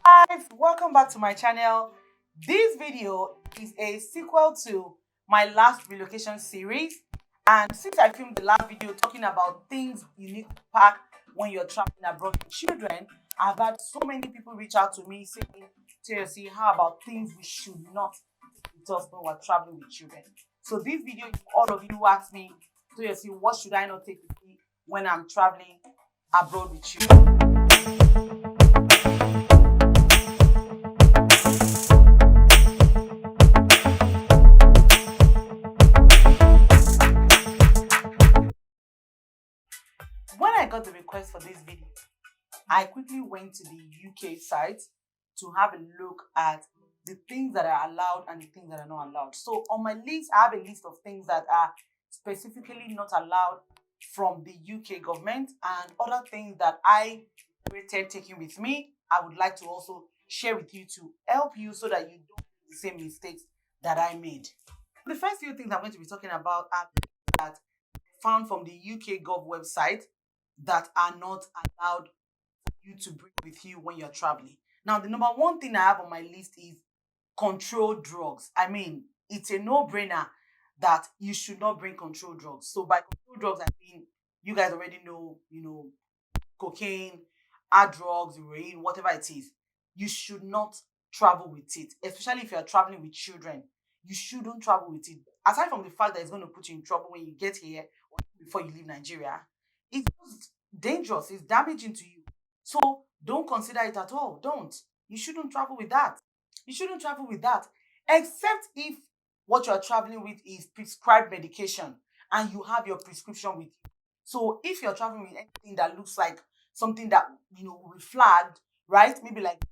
Guys, welcome back to my channel. This video is a sequel to my last relocation series, and since I filmed the last video talking about things you need to pack when you're traveling abroad with children, I've had so many people reach out to me saying, Toyosi, how about things we should not take with us when we're traveling with children? So this video is for all of you who ask me, Toyosi, what should I not take with me when I'm traveling abroad with children? When I got the request for this video, I quickly went to the UK site to have a look at the things that are allowed and the things that are not allowed. So on my list, I have a list of things that are specifically not allowed from the UK government and other things that I rated taking with me. I would like to also share with you to help you so that you don't make the same mistakes that I made. The first few things I'm going to be talking about are things that found from the UK Gov website that are not allowed for you to bring with you when you're traveling. Now, the number one thing I have on my list is controlled drugs. I mean, it's a no-brainer that you should not bring controlled drugs. So by controlled drugs, I mean, you guys already know, cocaine, hard drugs, heroin, whatever it is. You should not travel with it, especially if you're traveling with children. You shouldn't travel with it. Aside from the fact that it's going to put you in trouble when you get here or before you leave Nigeria, it's just dangerous, it's damaging to you. So don't consider it at all. Don't. You shouldn't travel with that. You shouldn't travel with that. Except if what you're traveling with is prescribed medication and you have your prescription with you. So if you're traveling with anything that looks like something that will be flagged, right? Maybe like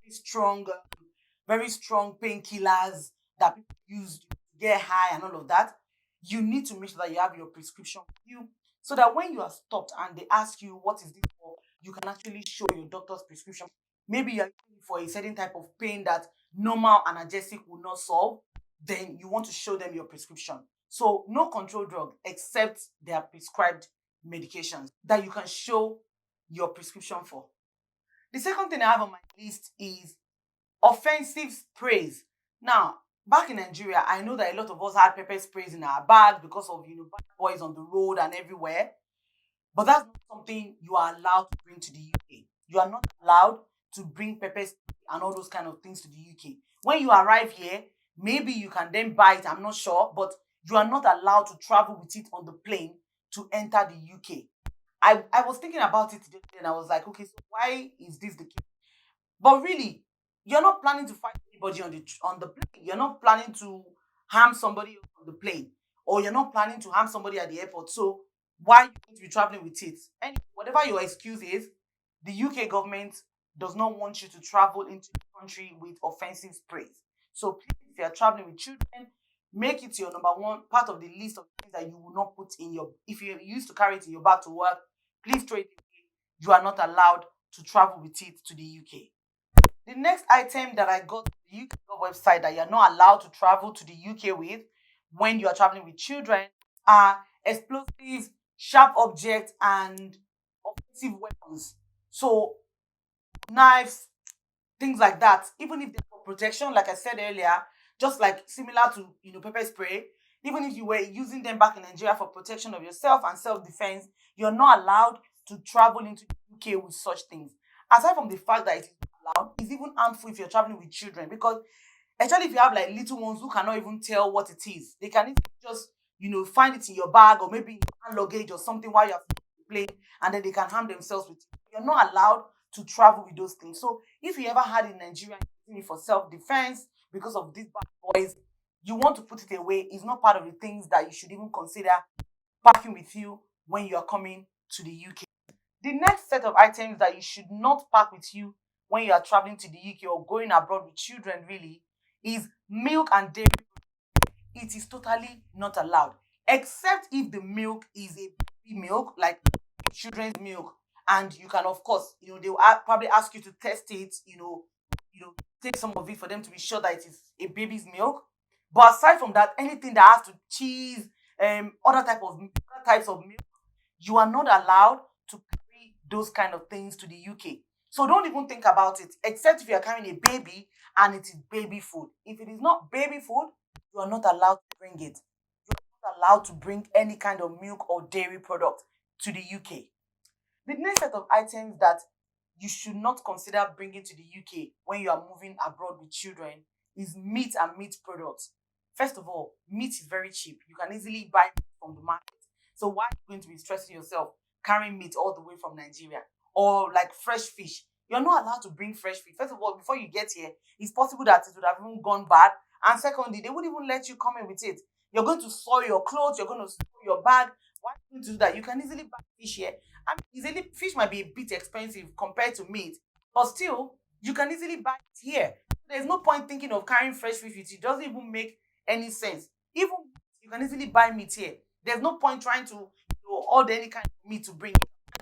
very strong painkillers that people use to get high and all of that, you need to make sure that you have your prescription with you so that when you are stopped and they ask you what is this for, you can actually show your doctor's prescription. Maybe you're looking for a certain type of pain that normal analgesic will not solve, then you want to show them your prescription. So no control drug except their prescribed medications that you can show your prescription for. The second thing I have on my list is offensive sprays. Now, back in Nigeria, I know that a lot of us had pepper sprays in our bag because of bad boys on the road and everywhere. But that's not something you are allowed to bring to the UK. You are not allowed to bring pepper spray and all those kind of things to the UK. When you arrive here, maybe you can then buy it, I'm not sure, but you are not allowed to travel with it on the plane to enter the UK. I was thinking about it today and I was like, okay, so why is this the case? But really, you're not planning to fight anybody on the plane. You're not planning to harm somebody on the plane, or you're not planning to harm somebody at the airport. So why are you going to be traveling with it? And whatever your excuse is, the UK government does not want you to travel into the country with offensive sprays. So please, if you're traveling with children, make it your number one part of the list of things that you will not put in your. If you used to carry it in your bag to work, please throw it away. You are not allowed to travel with it to the UK. The next item that I got from the UK website that you're not allowed to travel to the UK with when you are traveling with children are explosives, sharp objects, and offensive weapons. So knives, things like that. Even if they're for protection, like I said earlier, just like similar to pepper spray, even if you were using them back in Nigeria for protection of yourself and self-defense, you're not allowed to travel into the UK with such things. Aside from the fact that it is allowed, it's even harmful if you're traveling with children because especially if you have like little ones who cannot even tell what it is. They can just find it in your bag or maybe in your hand luggage or something while you're playing, and then they can harm themselves with it. You're not allowed to travel with those things. So if you ever had in Nigeria using it for self-defense because of these bad boys, you want to put it away. It's not part of the things that you should even consider packing with you when you are coming to the UK. The next set of items that you should not pack with you when you are traveling to the UK or going abroad with children really is milk and dairy. It is totally not allowed, except if the milk is a baby milk, like children's milk, and you can, of course, they will probably ask you to test it, take some of it for them to be sure that it is a baby's milk. But aside from that, anything that has to cheese, other types of milk, you are not allowed to carry those kind of things to the UK. So don't even think about it, except if you are carrying a baby and it is baby food. If it is not baby food, you are not allowed to bring it. You are not allowed to bring any kind of milk or dairy product to the UK. The next set of items that you should not consider bringing to the UK when you are moving abroad with children is meat and meat products. First of all, meat is very cheap. You can easily buy meat from the market. So why are you going to be stressing yourself carrying meat all the way from Nigeria? Or like fresh fish. You're not allowed to bring fresh fish. First of all, before you get here, it's possible that it would have even gone bad. And secondly, they wouldn't even let you come in with it. You're going to soil your clothes, you're going to soil your bag. Why are you going to do that? You can easily buy fish here. I mean, easily, fish might be a bit expensive compared to meat, but still, you can easily buy it here. There's no point thinking of carrying fresh fish with you. It doesn't even make any sense. Even you can easily buy meat here. There's no point trying to order any kind of meat to bring.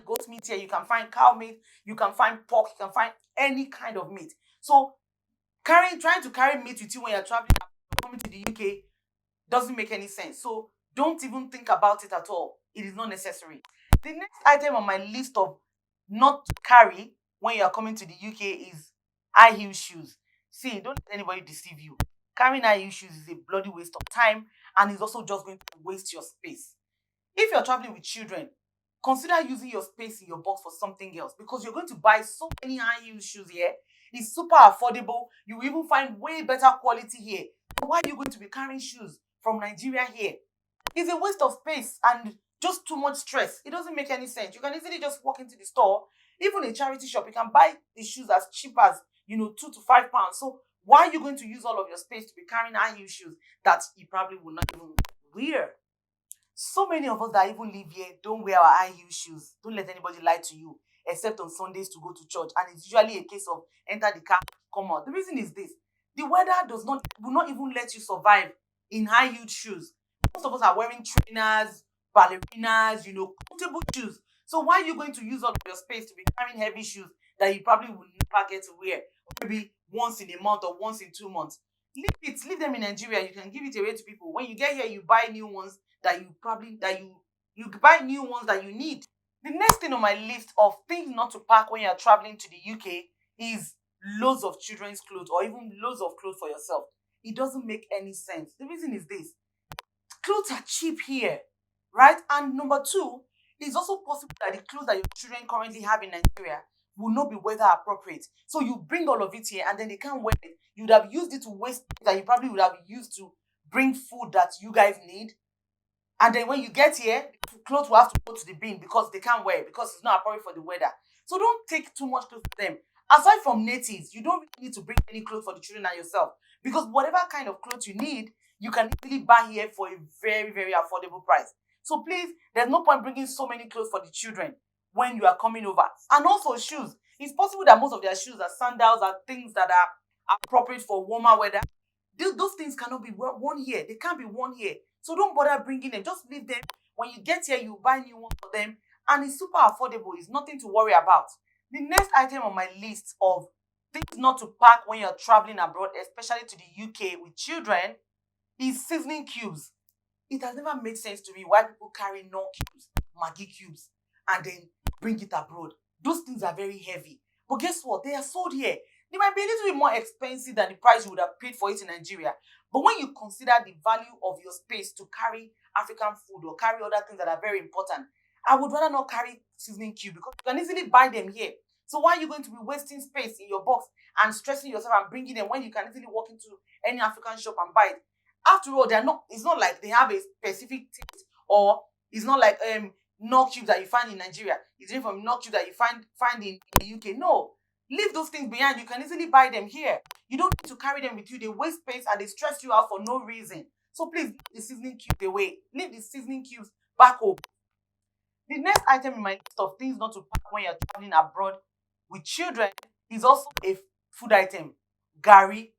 Goat meat here, you can find cow meat, you can find pork, you can find any kind of meat. So trying to carry meat with you when you're traveling coming to the UK doesn't make any sense. So don't even think about it at all. It is not necessary. The next item on my list of not to carry when you are coming to the UK is high heel shoes. See, don't let anybody deceive you. Carrying high heel shoes is a bloody waste of time and is also just going to waste your space. If you're traveling with children, consider using your space in your box for something else because you're going to buy so many high heel shoes here. It's super affordable. You will even find way better quality here. Why are you going to be carrying shoes from Nigeria here? It's a waste of space and just too much stress. It doesn't make any sense. You can easily just walk into the store, even a charity shop. You can buy the shoes as cheap as £2 to £5. So why are you going to use all of your space to be carrying high heel shoes that you probably will not even wear? So many of us that even live here don't wear our high heel shoes. Don't let anybody lie to you, except on Sundays to go to church. And it's usually a case of enter the car, come out. The reason is this: the weather will not even let you survive in high heel shoes. Most of us are wearing trainers, ballerinas, comfortable shoes. So why are you going to use all of your space to be carrying heavy shoes that you probably will never get to wear? Or maybe once in a month or once in 2 months. Leave them in Nigeria. You can give it away to people. When you get here, you buy new ones that you buy new ones that you need. The next thing on my list of things not to pack when you're traveling to the UK is loads of children's clothes or even loads of clothes for yourself. It doesn't make any sense. The reason is this: clothes are cheap here, right? And number two, it's also possible that the clothes that your children currently have in Nigeria will not be weather appropriate. So you bring all of it here and then they can't wear it. You would have used it to waste that you probably would have used to bring food that you guys need. And then when you get here, clothes will have to go to the bin because they can't wear it because it's not appropriate for the weather. So don't take too much clothes for them. Aside from natives, you don't really need to bring any clothes for the children and yourself because whatever kind of clothes you need, you can easily buy here for a very, very affordable price. So please, there's no point bringing so many clothes for the children when you are coming over. And also shoes. It's possible that most of their shoes are sandals, are things that are appropriate for warmer weather. Those things cannot be worn here. They can't be worn here. So don't bother bringing them. Just leave them. When you get here, you buy new ones for them. And it's super affordable. It's nothing to worry about. The next item on my list of things not to pack when you're traveling abroad, especially to the UK with children, is seasoning cubes. It has never made sense to me why people carry Knorr cubes, Maggi cubes, and then bring it abroad. Those things are very heavy. But guess what? They are sold here. They might be a little bit more expensive than the price you would have paid for it in Nigeria. But when you consider the value of your space to carry African food or carry other things that are very important, I would rather not carry seasoning cube because you can easily buy them here. So why are you going to be wasting space in your box and stressing yourself and bringing them when you can easily walk into any African shop and buy it? After all, it's not like they have a specific taste, or it's not like Knorr cubes that you find in Nigeria. It's different from Knorr cubes that you find in the UK. No. Leave those things behind. You can easily buy them here. You don't need to carry them with you. They waste space and they stress you out for no reason. So please leave the seasoning cubes away. Leave the seasoning cubes back home. The next item in my list of things not to pack when you're traveling abroad with children is also a food item. Gari.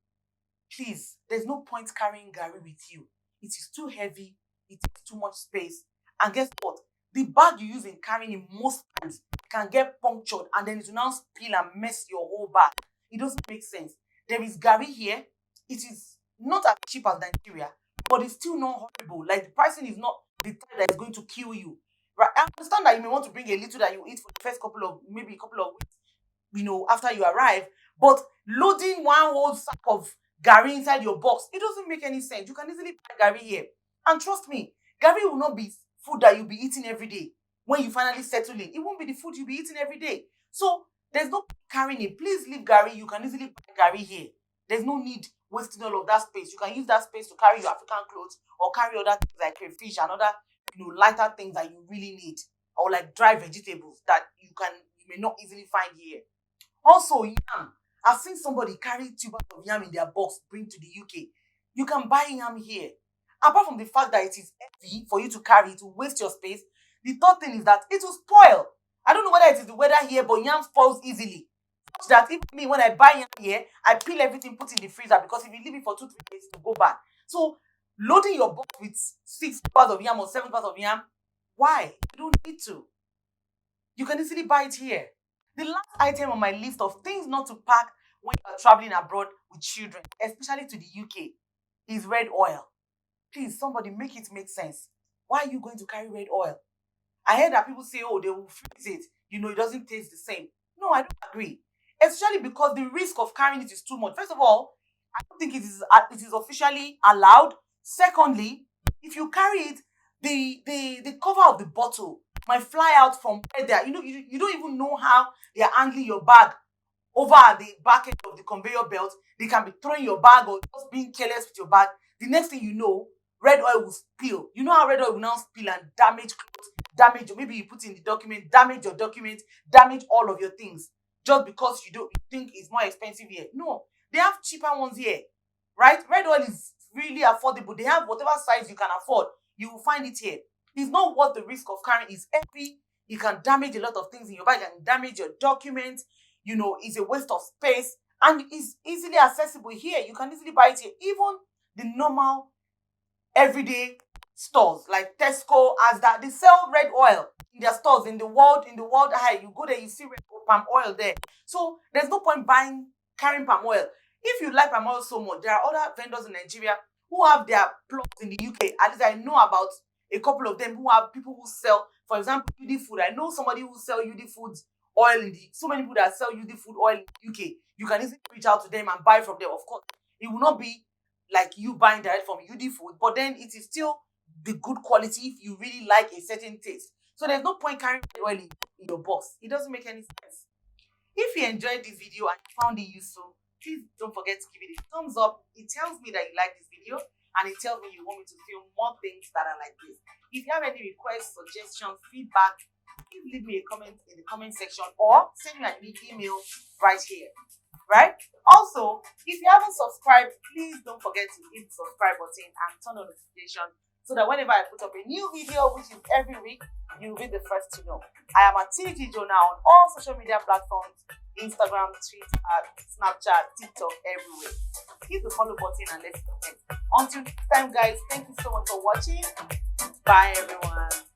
Please, there's no point carrying gari with you. It is too heavy. It takes too much space. And guess what? The bag you use in carrying it most times can get punctured and then it will now spill and mess your whole bag. It doesn't make sense. There is gari here. It is not as cheap as Nigeria, but it's still not horrible. Like the pricing is not the type that is going to kill you. Right? I understand that you may want to bring a little that you eat for the first maybe a couple of weeks. after you arrive. But loading one whole sack of gari inside your box, it doesn't make any sense. You can easily buy gari here. And trust me, gari will not be food that you'll be eating every day. When you finally settle in, it won't be the food you'll be eating every day. So there's no carrying it. Please leave gari. You can easily buy gari here. There's no need wasting all of that space. You can use that space to carry your African clothes or carry other things like crayfish and other lighter things that you really need, or like dry vegetables that you may not easily find here. Also, yam. I've seen somebody carry tubers of yam in their box, bring to the UK. You can buy yam here. Apart from the fact that it is heavy for you to carry, to waste your space, the third thing is that it will spoil. I don't know whether it is the weather here, but yam spoils easily. Such that even me, when I buy yam here, I peel everything, put in the freezer, because if you leave it for 2-3 days, it will go bad. So loading your box with 6 parts of yam or 7 parts of yam, why? You don't need to. You can easily buy it here. The last item on my list of things not to pack when you are traveling abroad with children, especially to the UK, is red oil. Please, somebody make it make sense. Why are you going to carry red oil? I heard that people say, oh, they will freeze it. It doesn't taste the same. No, I don't agree. Especially because the risk of carrying it is too much. First of all, I don't think it is officially allowed. Secondly, if you carry it, the cover of the bottle might fly out from where they are. You don't even know how they are handling your bag over at the back end of the conveyor belt. They can be throwing your bag or just being careless with your bag. The next thing you know, red oil will spill. You know how red oil will now spill and damage clothes, or maybe you put in the document, damage your document, damage all of your things, just because you think it's more expensive here. No, they have cheaper ones here, right? Red oil is really affordable. They have whatever size you can afford. You will find it here. It's not worth the risk of carrying. It's heavy. It can damage a lot of things in your bag. It can damage your documents. It's a waste of space. And it's easily accessible here. You can easily buy it here. Even the normal everyday stores like Tesco, Asda, they sell red oil in their stores in the world high. You go there, you see palm oil there. So there's no point carrying palm oil. If you like palm oil so much, there are other vendors in Nigeria who have their plots in the UK. At least I know about a couple of them who have people who sell, for example, UD Food. I know somebody who sells UD Foods oil so many people that sell UD Food oil in the UK. You can easily reach out to them and buy from them. Of course, it will not be like you buying direct from UD Food, but then it is still the good quality if you really like a certain taste. So there's no point carrying oil in your box. It doesn't make any sense. If you enjoyed this video and found it useful, please don't forget to give it a thumbs up. It tells me that you like this video, and it tells me you want me to film more things that are like this. If you have any requests, suggestions, feedback, please leave me a comment in the comment section or send me an email right here. Right? Also, if you haven't subscribed, please don't forget to hit the subscribe button and turn on notification so that whenever I put up a new video, which is every week, you'll be the first to know. I am at Gregory-Jonah on all social media platforms: Instagram, Twitter, Snapchat, TikTok, everywhere. Hit the follow button and let's connect. Until next time, guys, thank you so much for watching. Bye, everyone.